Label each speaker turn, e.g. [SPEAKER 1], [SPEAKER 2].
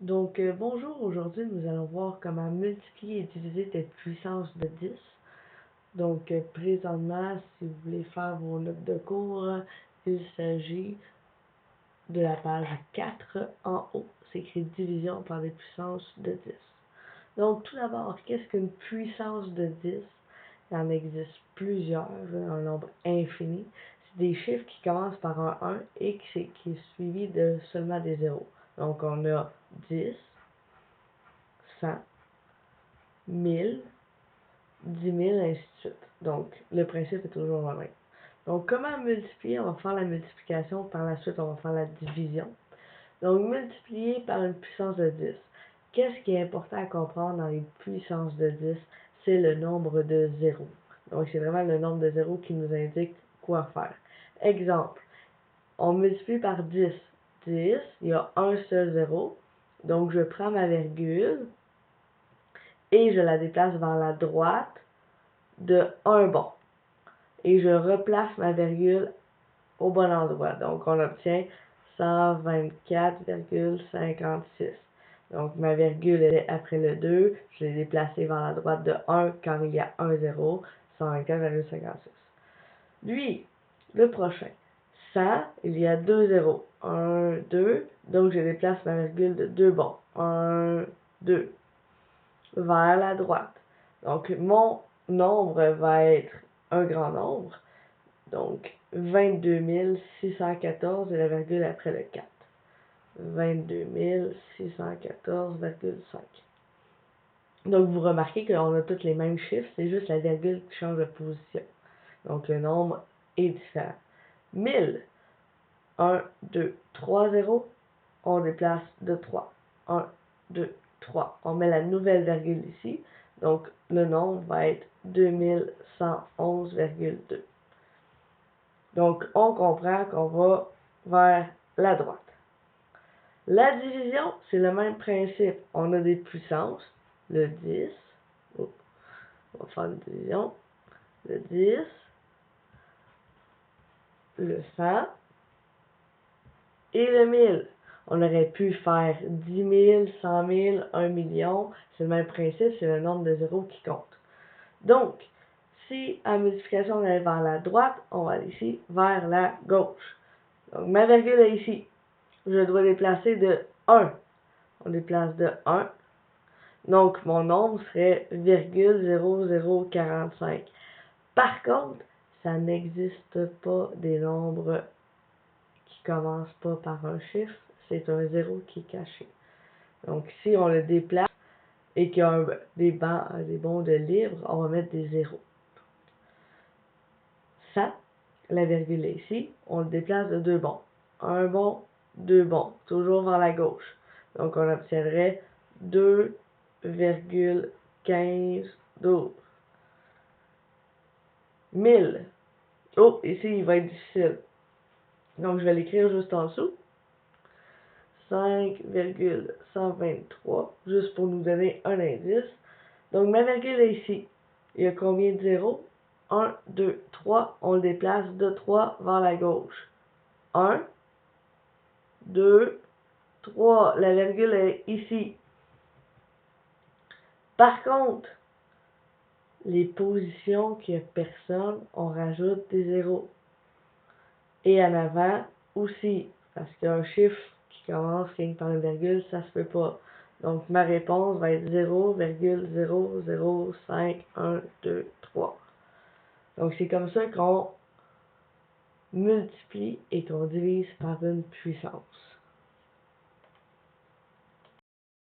[SPEAKER 1] Bonjour, aujourd'hui nous allons voir comment multiplier et diviser des puissances de 10. Présentement, si vous voulez faire vos notes de cours, il s'agit de la page 4 en haut. C'est écrit division par des puissances de 10. Donc, tout d'abord, qu'est-ce qu'une puissance de 10? Il en existe plusieurs, un nombre infini. C'est des chiffres qui commencent par un 1 et qui est suivi de seulement des zéros. Donc, on a 10, 100, 1000, 10 000, ainsi de suite. Donc, le principe est toujours le même. Donc, comment multiplier? On va faire la multiplication, par la suite, on va faire la division. Donc, multiplier par une puissance de 10. Qu'est-ce qui est important à comprendre dans les puissances de 10? C'est le nombre de zéros. Donc, c'est vraiment le nombre de zéros qui nous indique quoi faire. Exemple, on multiplie par 10. 10, il y a un seul zéro. Donc, je prends ma virgule et je la déplace vers la droite de un bon. Et je replace ma virgule au bon endroit. Donc, on obtient 124,56. Donc, ma virgule est après le 2. Je l'ai déplacée vers la droite de 1 car il y a un 0, 124,56. Lui, le prochain, 100, il y a deux zéros. 1, 2. Donc, je déplace ma virgule de 2 bons. 1, 2. Vers la droite. Donc, mon nombre va être un grand nombre. Donc, 22 614 et la virgule après le 4. 22 614,5. Donc, vous remarquez qu'on a tous les mêmes chiffres, c'est juste la virgule qui change de position. Donc, le nombre est différent. 1000, 1, 2, 3 zéros, on déplace de 3. 1, 2, 3. On met la nouvelle virgule ici. Donc, le nombre va être 2111,2. Donc, on comprend qu'on va vers la droite. La division, c'est le même principe. On a des puissances. Le 10. On va faire une division. Le 10. Le 100. Et le 1000. On aurait pu faire 10 000, 100 000, 1 million. C'est le même principe, c'est le nombre de zéros qui compte. Donc, si en multiplication on est vers la droite, on va aller ici vers la gauche. Donc, ma virgule est ici. Je dois déplacer de 1. On déplace de 1. Donc, mon nombre serait 0,0045. Par contre, ça n'existe pas des nombres qui commencent pas par un chiffre. C'est un 0 qui est caché. Donc, si on le déplace et qu'il y a des bons de libre, on va mettre des zéros. 100, la virgule est ici. On le déplace de 2 bons. 1 bon, 2 bons. Toujours vers la gauche. Donc, on obtiendrait 2,1512. 1000. Oh, ici, il va être difficile. Donc, je vais l'écrire juste en dessous. 5,123, juste pour nous donner un indice. Donc, ma virgule est ici. Il y a combien de zéros? 1, 2, 3. On le déplace de 3 vers la gauche. 1, 2, 3. La virgule est ici. Par contre, les positions qu'il n'y a personne, on rajoute des zéros. Et en avant aussi, parce qu'un chiffre qui commence rien que par une virgule, ça se peut pas. Donc, ma réponse va être 0,00512,3. Donc, c'est comme ça qu'on multiplie et qu'on divise par une puissance.